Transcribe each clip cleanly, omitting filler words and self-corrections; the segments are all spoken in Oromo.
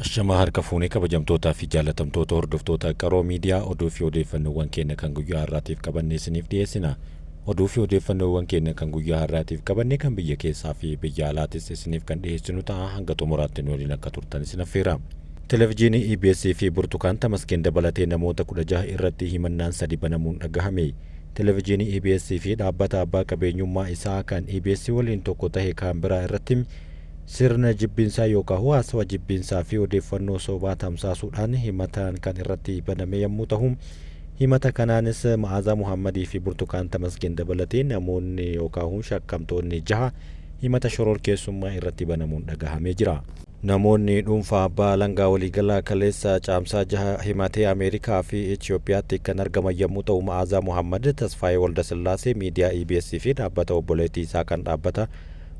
Shama harka fuunee kabajamtootaa fi jaalatamtoota hordoftoota qaroo miidiyaa oduu fi odeeffannoowwan keenya kan guyyaa har'aatiif qabannee isiniif dhiyeessina. Oduu fi odeeffannoowwan keenya kan guyyaa har'aatiif qabannee kan biyya keessaa fi biyya alaatis isiniif kan dhiyeessinu ta'a. Hanga xumuraatti nu waliin akka turtan isin affeera. Televezyiinii EBS fi Burtukaan Tamaskeen dabalatee namoota 16 irratti himannaan 3 banamuun dhagahame. Televezyiinii EBS fi dhaabbata abbaa qabeenyummaa isaa kan EBS waliin tokko ta'e kan biraa irratti sirna jibbinsaa yookaan hawaasa jibbinsaa fi odeeffannoo sobaa tamsaasuudhaan himatan kan irratti baname yommuu ta'u, himata kanaanis Ma'aazaa Muhammadii fi Burtukaan Tamaskeen dabalatee namoonni yookaan shakkamtoonni 6 himata shororkeessummaa irratti banamuun dhagahamee jira. Namoonni dhuunfaa abbaa alangaa waliigalaa kaleessa caamsaa 6 himatee Ameerikaa fi Itoophiyaatti kan argaman yommuu ta'u, Ma'aazaa Muhammad, Tasfaayee Waldasillaasee miidiyaa EBS fi dhaabbata obboleettii isaa kan dhaabbata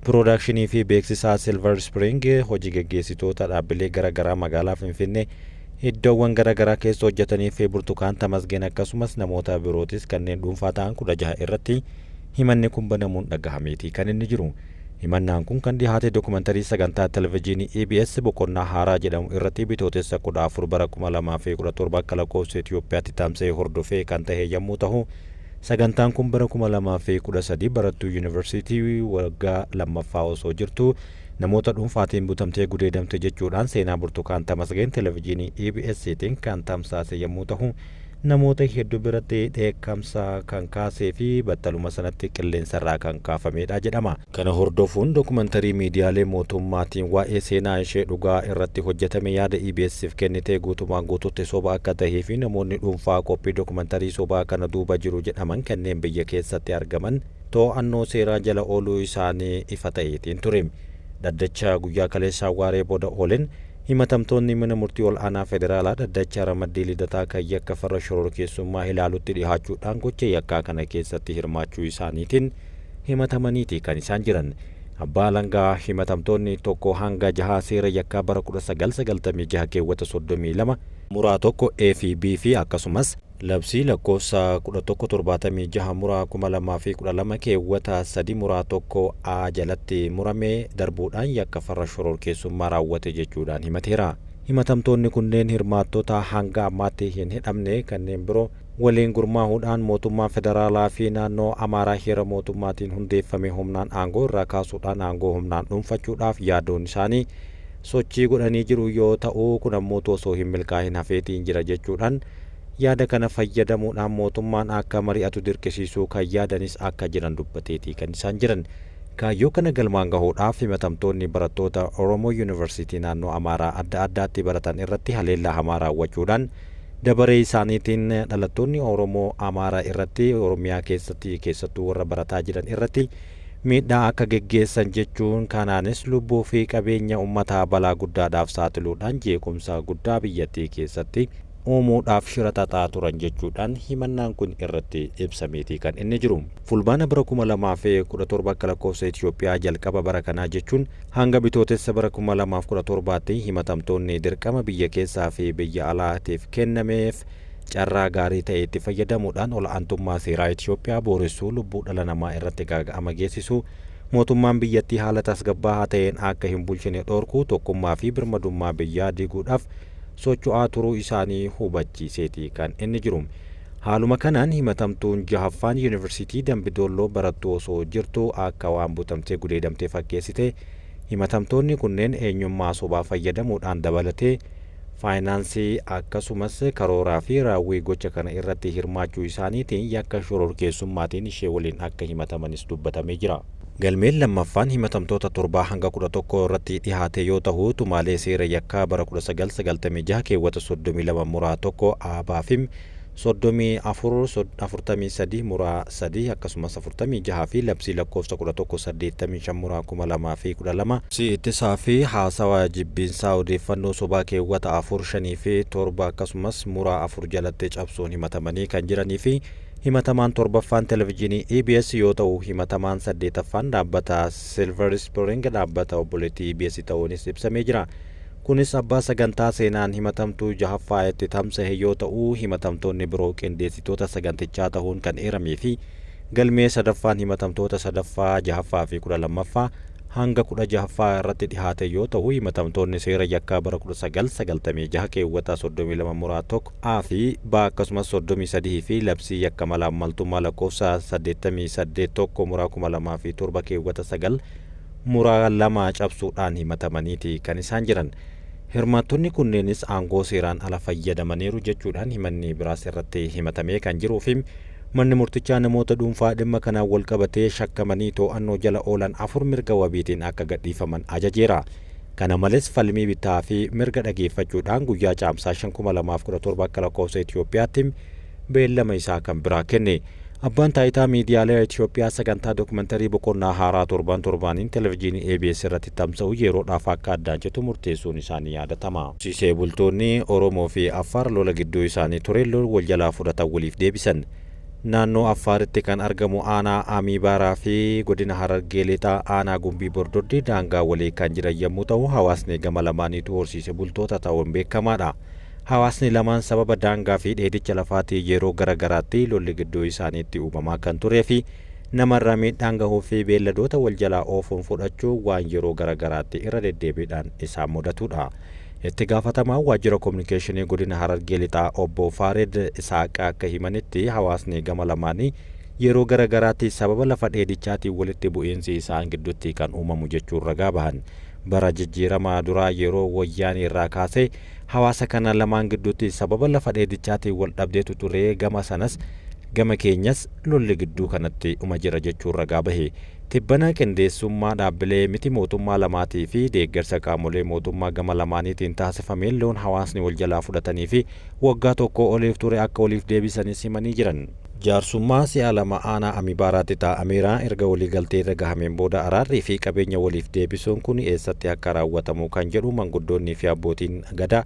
Piroodakshinii fi beeksisaa Silver Spring hojii gaggeessitoota dhaabbilee garaagaraa magaalaa Finfinnee iddoowwan garaagaraa keessa hojjetanii fi Burtukaan Tamaskeen akkasumas namoota birootis kanneen dhuunfaa ta'an 16 irratti himanni kun banamuun dhagahameeti kan inni jiru. Himannaan kun kan dhiyaate dookumentarii sagantaa televezyiinii EBS boqonnaa haaraa jedhamu irratti bitootessa 14 bara 2017 akka lakkoofsa Itoophiyaatti tamsa'ee hordofee kan ta'e yommuu ta'u, sagantaan kun bara 2013 barattuu yuunivarsiitii waggaa lammaffaa osoo jirtu namoota dhuunfaatiin butamtee gudeedamte jechuudhaan seenaa Burtukaan Tamaskeen televezyiinii EBS'tiin kan tamsaase yommuu ta'u, namoota hedduu biratti dheekkamsa kan kaasee fi battaluma sanatti qilleensarraa kan kaafamedha jedhama. Kana hordofuun dookumentarii miidiyaalee mootummaatiin waa'ee seenaa ishee dhugaa irratti hojjetame yaada EBS'if kennitee guutumaan guutuutti soba akka tahee fi namoonni dhuunfaa qophii dookumentarii sobaa kana duuba jiru jedhaman kanneen biyya keessatti argaman to'annoo seeraa jala ooluu isaanii ifa ta'eetiin ture. Dhaddacha guyyaa kaleessaa waaree booda oolen himatamtoonni mana murtii ol aanaa federaalaa dhaddacha ramaddii lidataa kan yakka farra shororkeessummaa ilaalutti dhihaachuudhaan gocha yakkaa kana keessatti hirmaachuu isaaniitiin himatamaniiti kan isaan jiran. Abbaa alangaa himatamtoonni 1 hanga 6 seera yakkaa bara 1996 keewwata 32 muraa 1 A fi B fi akkasumas labsii lakkoofsa 1176 muraa 2012 keewwata 3 muraa 1 A jalatti muramee darbuudhaan yakka farra shororkeessummaa raawwate jechuudhaan himateera. Himatamtoonni kunneen hirmaattota hanga ammaatti hin hidhamne kanneen biroo waliin gurmaahuudhaan mootummaa federaalaa fi naannoo Amaaraa heera mootummaatiin hundeeffame humnaan aangoo irraa kaasuudhaan aangoo humnaan dhuunfachuudhaaf yaadoon isaanii sochii godhanii jiru yoo ta'u, kun ammoo osoo hin milkaa'in hafeetiin jira jechuudhaan yaada kana fayyadamuudhaan mootummaan akka mari'atu dirqisiisuu kan yaadanis akka jiran dubbateeti kan isaan jiran. Kaayyoo kana galmaan gahuudhaaf himatamtoonni barattoota Oromoo Yuunivarsiitii naannoo Amaaraa adda addaatti baratan irratti haleellaa hamaa raawwachuudhaan dabaree isaaniitiin dhalattoonni Oromoo Amaaraa irratti Oromiyaa keessatti keessattuu warra barataa jiran irratti miidhaa akka geggeessan jechuun kanaanis lubbuu fi qabeenya uummataa balaa guddaadhaaf saaxiluudhaan jeequmsa guddaa biyyattii keessatti uumuudhaaf shira xaxaa turan jechuudhaan himannaan kun irratti ibsameeti kan inni jiru. Fulbaana bara 2017 akka lakkoofsa Itoophiyaa jalqaba bara kanaa jechuun hanga bitootessa bara 2017tti himatamtoonni dirqama biyya keessaa fi biyya alaatiif kennameef carraa gaarii ta'e itti fayyadamuudhaan ol'aantummaa seeraa Itoophiyaa booressuu, lubbuu dhala namaa irratti gaaga'ama geessisu, mootummaan biyyattii haala tasgabbaa'aa ta'een akka hin bulchine dhorkuu, tokkummaa fi birmadummaa biyyaa diiguudhaaf socho'aa turuu isaanii hubachiiseeti kan inni jiru. Haaluma kanaan himatamtuun 6ffaan Yuunivarsiitii Dambidolloo barattuu osoo jirtu akka waan butamtee gudeedamtee fakkeessite. Himatamtoonni kunneen eenyummaa sobaa fayyadamuudhaan dabalatee faayinaansii akkasumas karooraa fi raawwii gocha kana irratti hirmaachuu isaaniitiin yakka shororkeessummaatiin ishee waliin akka himatamanis dubbatamee jira. Galmeen lammaffaan himatamtoota 7 hanga 11 irratti dhihaate yoo ta'u, tumaalee seera yakkaa bara 1996 keewwata 32 muraa 1 A fi 34 muraa 3 akkasumas 46 fi labsii lakkoofsa 1185 muraa 2012 si ittisaa fi haasawaa jibbinsaa odeeffannoo sobaa keewwata 4 fi 7 akkasumas muraa 4 jalatti cabsuun himatamanii kan jiranii fi himatamaan 7ffaan televezyiinii EBS yoo ta'u, himatamaan 8ffaan dhaabbata Silver Spring dhaabbata obboleettii EBS ta'uunis ibsamee jira. Kunis abbaa sagantaa seenaan himatamtuu 6ffaa itti tamsa'e yoo ta'u, himatamtoonni biroo qindeessitoota sagantichaa ta'uun kan eeramee fi galmee 3ffaan himatamtoota 3ffaa, 6ffaa fi 12ffaa hanga 16ffaa irratti dhihaate yoo ta'u himatamtoonni seera yakkaa bara 1996 keewwata 32 muraa tokko A fi B akkasumas 33 fi labsii yakka malaammaltummaa lakkoofsa 88 tokko muraa 2007 keewwata 9 muraa 2 cabsuudhaan himatamaniiti kan isaan jiran. Hirmaattonni kunneenis aangoo seeraan ala fayyadamaniiru jechuudhaan himanni biraas irratti himatamee kan jiruu fi manni murtichaa namoota dhuunfaa dhimma kanaan wal qabatee shakkamanii to'annoo jala oolan 4 mirga wabiitiin akka gadhiifaman ajajeera. Kana malees falmii bitaa fi mirga dhageeffachuudhaan guyyaa caamsaa 2017 akka lakkoofsa Itoophiyaatti beellama isaa kan biraa kenne. Abbaan taayitaa miidiyaalee Itoophiyaa sagantaa dookumantarii boqonnaa haaraa torbaaniin televezyiinii ABS irratti tamsa'u yeroodhaaf akka addaan citu murteessuun isaanii yaadatama. Horsiisee bultoonni Oromoo fi Affaar lola gidduu isaanii ture wal jalaa fudhatan waliif deebisan. Naannoo Affaaritti kan argamu aanaa Amibaaraa fi godina Harargee Lixaa aanaa Gumbii Bordoddii daangaa walii kan jiran yommuu ta'u hawaasni gama lamaaniitu horsiisee bultoota ta'uun beekamaadha. Hawaasni lamaan sababa daangaa fi dheedicha lafaatii yeroo garagaraatti lolli gidduu isaaniitti uumamaa kan turee fi namarraa miidhaan gahuu fi beelladoota wal jalaa oofuun fudhachuu waan yeroo garagaraatti irra deddeebiidhaan isaan mudatudha. Itti gaafatamaan waajjira kominikeeshinii godina Harargee Lixaa obbo Faared Isaaqaa akka himanitti hawaasni gama lamaanii yeroo garagaraatti sababa lafa dheedichaatiin walitti bu'iinsi isaan gidduutti kan uumamu jechuun ragaa bahan. Bara jijjiiramaa duraa yeroo wayyaanii irraa kaasee hawaasa kana lamaan gidduutti sababa lafa dheedichaatiin wal dhabdeetu ture gama sanas gama keenyas lolli gidduu kanatti uma jira jechuun ragaa bahe. Tibbana qindeessummaa dhaabbilee miti mootummaa lamaatii fi deeggarsa qaamolee mootummaa gama lamaaniitiin taasifameen loon hawaasni wal jalaa fudhatanii fi waggaa tokko oliif ture akka waliif deebisanis himanii jiran. Jaarsummaa si'a lama aanaa Amibaaraatti taa'ameera erga waliigaltee irra gahameen booda araarrii fi qabeenya waliif deebisuun kun eessatti akka raawwatamu kan jedhu manguddoonnii fi abbootiin gadaa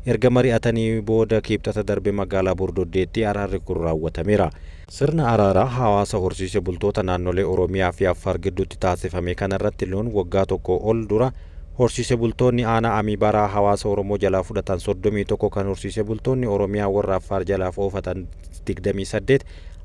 erga mari'atanii booda kibxata darbe magaalaa Bordoddeetti araarri kun raawwatameera. Sirna araaraa hawaasa horsiisee bultoota naannolee Oromiyaa fi Affaar gidduutti taasifame kanarratti loon waggaa tokko ol dura horsiisee bultoonni aanaa Amibaaraa hawaasa Oromoo jalaa fudhatan 31 kan horsiisee bultoonni Oromiyaa warra Affaar jalaa oofatan 28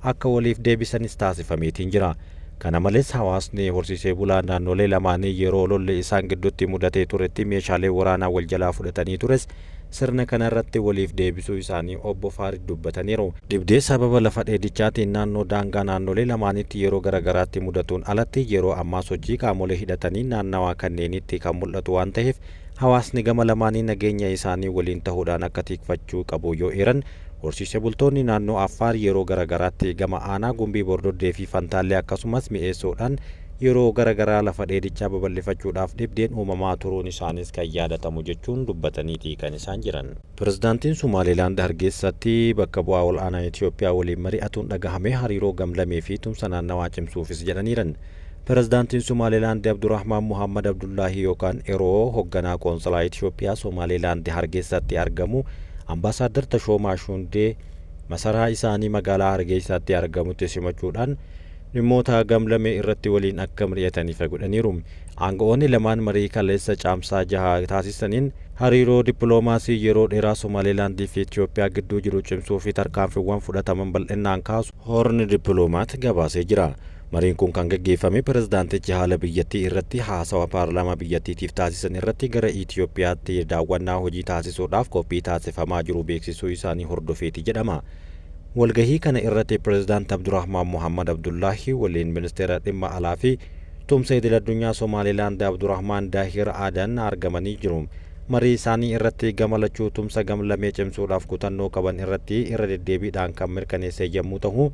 akka waliif deebisanis taasifameetiin jira. Kana malees hawaasni horsiisee bulaa naannolee lamaanii yeroo lolli isaan gidduutti mudatee turetti meeshaalee waraanaa wal jalaa fudhatanii tures sirna kanarratti waliif deebisuu isaanii obbo Faarid dubbataniiru. Dibdee sababa lafa dheedichaatiin naannoo daangaa naannolee lamaanitti yeroo garagaraatti mudatuun alatti yeroo ammaa sochii qaamolee hidhatanii naannawaa kanneenitti kan mul'atu waan ta'eef hawaasni gama lamaanii nageenya isaanii waliin ta'uudhaan akka tikfachuu qabu yoo eeran horsiisee bultoonni naannoo Affaar yeroo garagaraatti gama aanaa Gumbii Bordoddee fi Fantaallee akkasumas mi'eessuudhaan yeroo garagaraa lafa dheedichaa babal'ifachuudhaaf dhibdeen uumamaa turuun isaanis kan yaadatamu jechuun dubbataniiti kan isaan jiran. Pirezidaantiin Somaaliilaand Hargeessatti bakka bu'aa ol aanaa Itoophiyaa waliin mari'atuun dhagahame hariiroo gamlamee fi tumsa naannawaa cimsuufis jedhaniiran. Pirezidaantiin Somaaliilaand Abdurrahmaan Muhammad Abdullaahi yookaan Eroo hoogganaa qoonsilaa Itoophiyaa Somaaliilaand Hargeessatti argamu Ambaasaadar Tashoomaa Shundee masaraa isaanii magaalaa Hargeessaatti argamutti simachuudhaan dhimmoota gamlamee irratti waliin akka mari'ataniif godhaniiru. Aangaa'onni lamaan marii kaleessa caamsaa 6 taasisaniin hariiroo dippiloomaasii yeroo dheeraa Somaaliilaandii fi Itoophiyaa gidduu jiru cimsuu fi tarkaanfiiwwan fudhataman bal'inaan kaasu Hoorni Dippiloomaat gabaasee jira. Mariin kun kan gaggeeffame pirezidaantichi haala biyyattii irratti haasawa paarlaamaa biyyattiitiif taasisan irratti gara Itoophiyaatti daawwannaa hojii taasisuudhaaf qophii taasifamaa jiru beeksisuu isaanii hordofeeti jedhama. Walgahii kana irratti pirezidaant Abdurrahmaan Muhammad Abdullaahi waliin ministeera dhimma alaa fi tumsa idil addunyaa Somaaliilaand Abdurrahmaan Daahir Aadan argamanii jiru. Marii isaanii irratti gamalachuu tumsa gamlamee cimsuudhaaf kutannoo qaban irratti irra deddeebiidhaan kan mirkaneesse yommuu ta'u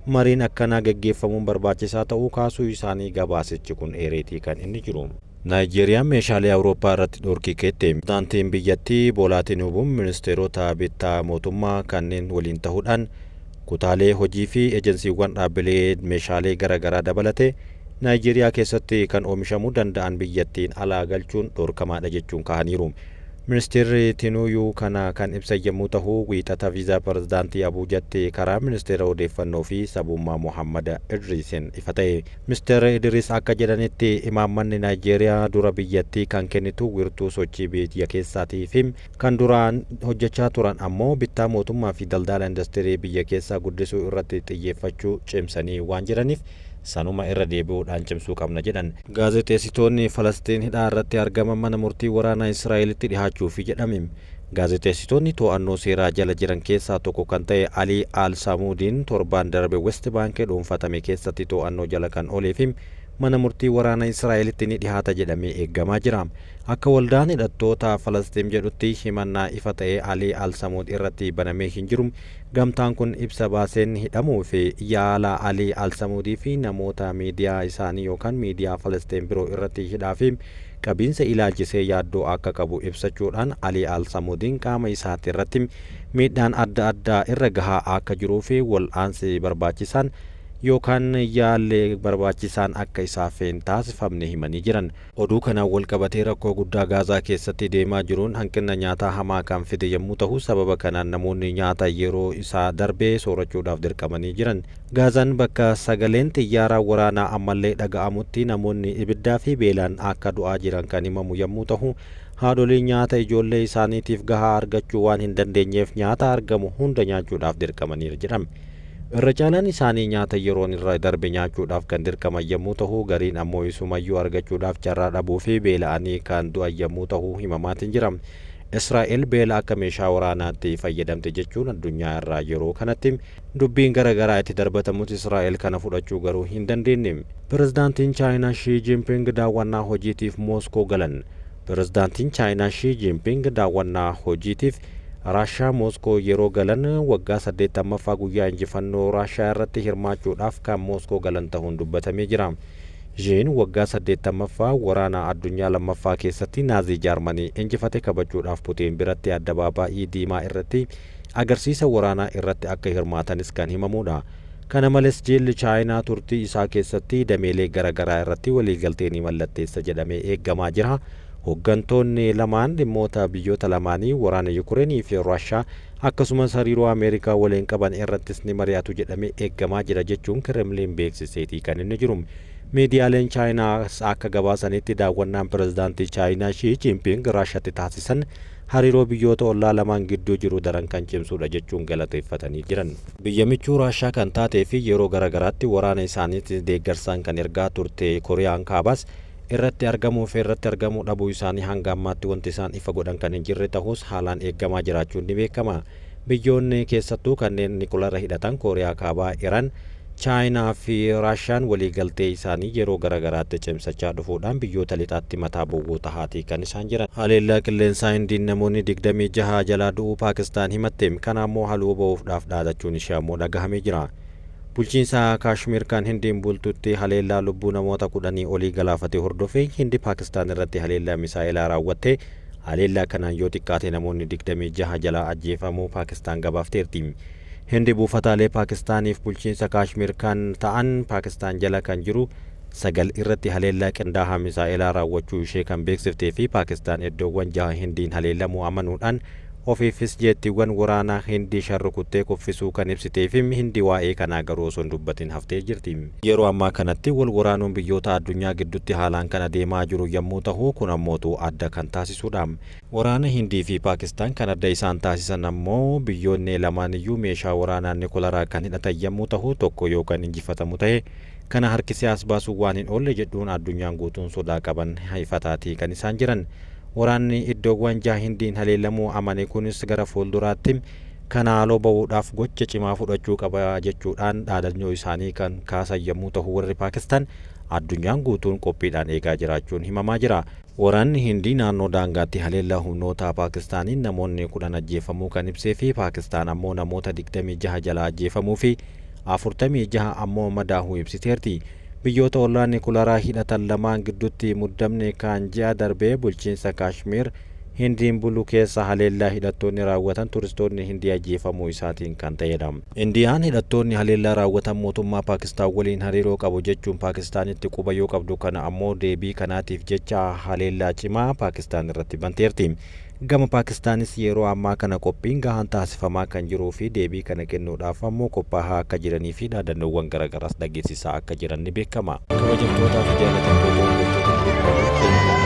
mariin akkanaa gaggeeffamuun barbaachisaa ta'uu kaasuu isaanii gabaasichi kun eereetii kan inni jiru. Naayijeeriyaan meeshaalee Awurooppaa irratti dhorkii keette. Pirezidaantiin biyyattii Boolaa Tinubuun ministeerota bittaa mootummaa kanneen waliin ta'uudhaan kutaalee hojii fi ejensiiwwan dhaabbilee meeshaalee garaagaraa dabalate Naayijeeriyaa keessatti kan oomishamuu danda'an biyyattiin alaa galchuun dhorkamaadha jechuun kaa'aniiru. Ministeerri Tinuuyuu kana kan ibsan yommuu ta'u wiixata viizaa pirezidaantii Abuujaatti karaa ministeera odeeffannoo fi sabummaa Muhammad Idriisiin ifa ta'e. Ministeerri Idriis akka jedhanitti imaammanni Naayijeeriyaa dura biyyattii kan kennitu wirtuu sochii biyya keessaatii fi kan duraan hojjechaa turan ammoo bittaa mootummaa fi daldala industirii biyya keessaa guddisuu irratti xiyyeeffachuu cimsanii waan jiraniif sanuma irra deebi'uudhaan cimsuu qabna jedhan. Gaazexeessitoonni Falastiin hidhaa irratti argaman mana murtii waraanaa Israa'elitti dhihaachuufi jedhame. Gaazexeessitoonni to'annoo seeraa jala jiran keessaa tokko kan ta'e Alii Al-Samuudiin torbaan darbe West Baankii dhuunfatame keessatti to'annoo jala kan ooleefi mana murtii waraanaa Israa'elitti ni dhihaata jedhamee eeggamaa jira. Akka waldaan hidhattoota Falastiin jedhutti himannaa ifa ta'ee Alii Al-Samuud irratti banamee hin jiru. Gamtaan kun ibsa baaseen hidhamuu fi yaala Alii Al-Samuudii fi namoota miidiyaa isaanii yookaan miidiyaa Falastiin biroo irratti hidhaa fi qabiinsa ilaalchisee yaaddoo akka qabu ibsachuudhaan Alii Al-Samuudiin qaama isaatti irratti miidhaan adda addaa irra gahaa akka jiruu fi wal'aansi barbaachisaan yookaan yaalii barbaachisaan akka isaaf hin taasifamne himanii jiran. Oduu kanaan wal qabatee rakkoo guddaa Gaazaa keessatti deemaa jiruun hanqina nyaataa hamaa kan fide yommuu ta'u, sababa kanaan namoonni nyaata yeroo isaa darbee soorachuudhaaf dirqamanii jiran. Gaazaan bakka sagaleen xiyyaaraa waraanaa ammallee dhaga'amutti namoonni ibiddaa fi beelaan akka du'aa jiran kan himamu yommuu ta'u, haadholiin nyaata ijoollee isaaniitiif gahaa argachuu waan hin dandeenyeef nyaata argamu hunda nyaachuudhaaf dirqamaniiru jedhama. Irra caalaan isaanii nyaata yeroon irra darbe nyaachuudhaaf kan dirqaman yommuu ta'u, gariin ammoo isumayyuu argachuudhaaf carraa dhabuu fi beela'anii kan du'an yommuu ta'u himamaatiin jira. Israa'el beela akka meeshaa waraanaatti fayyadamte jechuun addunyaa irraa yeroo kanatti dubbiin garaagaraa itti darbatamus Israa'el kana fudhachuu garuu hin dandeenye. Pirezidaantiin Chaayinaa Shii Jinping daawwannaa hojiitiif Mooskoo galan. Pirezidaantiin Chaayinaa Shii Jinping daawwannaa hojiitiif Raashaa Mooskoo yeroo galan waggaa 80ffaa guyyaa injifannoo Raashaa irratti hirmaachuudhaaf kan Mooskoo galan ta'uun dubbatamee jira. Shiin waggaa 80ffaa waraana addunyaa lammaffaa keessatti Naazii Jaarmanii injifate kabajuudhaaf Putiin biratti addabaabaayii diimaa irratti agarsiisa waraanaa irratti akka hirmaatanis kan himamudha. Kana malees jilli Chaayinaa turtii isaa keessatti dameelee garaagaraa irratti waliigaltee ni mallatteessa jedhamee eeggamaa jira. Hooggantoonni lamaan dhimmoota biyyoota lamaanii waraana Yukureenii fi Raashaa akkasumas hariiroo Ameerikaa waliin qaban irrattis ni mari'atu jedhamee eeggamaa jira jechuun Kremlin beeksiseetii kan inni jiru. Miidiyaaleen Chaayinaa akka gabaasanitti daawwannaan pirezidaantii Chaayinaa Shii Jinping Raashaatti taasisan hariiroo biyyoota ollaa lamaan gidduu jiru daran kan cimsudha jechuun galateeffatanii jiran. Biyya michuu Raashaa kan taatee fi yeroo garaagaraatti waraana isaaniitti deeggarsaan kan ergaa turte Kooriyaan Kaabaas irratti argamuu dhabuu isaanii hanga ammaatti wanti isaan ifa godhan kan hin jirre ta'us haalaan eeggamaa jiraachuun ni beekama. Biyyoonni keessattuu kanneen nikularra hidhatan Kooriyaa Kaabaa, Iraan, Chaayinaa fi Raashaan waliigaltee isaanii yeroo garaagaraatti cimsachaa dhufuudhaan biyyoota lixaatti mataa bu'uu tahaatii kan isaan jiran. Haleellaa qilleensaa Hindiin namoonni 26 jalaa du'uu Paakistaan himatte. Kana ammoo haluu ba'uudhaaf dhaadachuun ishee ammoo dhagahamee jira. Bulchiinsa Kaashmir kan Hindiin bultutti haleellaa lubbuu namoota 10 olii galaafate hordofee Hindi Paakistaan irratti haleellaa misaa'ilaa raawwatte. Haleellaa kanaan yoo xiqqaate namoonni 26 jalaa ajjeefamuu Paakistaan gabaafteerti. Hindi buufataalee Paakistaaniif bulchiinsa Kaashmir kan ta'an Paakistaan jala kan jiru 9 irratti haleellaa qindaa'aa misaa'ilaa raawwachuu ishee kan beeksiftee fi Paakistaan iddoowwan 6 Hindiin haleellamuu amanuudhaan ofiifis jeettiiwwan waraanaa Hindii sharrukuttee kuffisuu kan ibsitee fi Hindi waa'ee kanaa garuu osoo hin dubbatin haftee jirti. Yeroo ammaa kanatti wal waraanuun biyyoota addunyaa gidduutti haalaan kan adeemaa jiru yommuu ta'u, kun ammootu adda kan taasisudha. Waraana Hindii fi Paakistaan kan adda isaan taasisan ammoo biyyoonni lamaaniyyuu meeshaa waraanaa nikularaa kan hidhatan yommuu ta'u, tokko yoo kan injifatamu ta'e kana harkisee as baasuu waan hin oolle jedhuun addunyaan guutuun sodaa qaban haifataatii kan isaan jiran. Waraanni iddoowwan 6 Hindiin haleellamuu amane kunis gara fuulduraatti kana haaloo ba'uudhaaf gocha cimaa fudhachuu qaba jechuudhaan dhaadannoo isaanii kan kaasan yommuu ta'u, warri Paakistaan addunyaan guutuun qophiidhaan eegaa jiraachuun himamaa jira. Waraanni Hindii naannoo daangaatti haleellaa humnoota Paakistaaniin namoonni 10 ajjeefamuu kan ibsee fi Paakistaan ammoo namoota 26 jalaa ajjeefamuu fi 46 ammoo madaahuu ibsiteerti. Biyyoota ollaa nikularaa hidhatan lamaan gidduutti muddamne kan ji'a darbee bulchiinsa Kaashmir Hindiin bulu keessa haleellaa hidhattoonni raawwatan turistoonni Hindii ajjeefamuu isaatiin kan ta'edha. Indiyaan hidhattoonni haleellaa raawwatan mootummaa Paakistaan waliin hariiroo qabu jechuun Paakistaanitti quba yoo qabdu kana ammoo deebii kanaatiif jecha haleellaa cimaa Paakistaan irratti banteerti. Gama Paakistaanis yeroo ammaa kana qophiin gahaan taasifamaa kan jiruu fi deebii kana kennuudhaaf ammoo qophaa'aa akka jiranii fi dhaadannoowwan garaagaraas dhageessisaa akka jiran ni beekama. Kabajamtootaa fi jaallatamtoota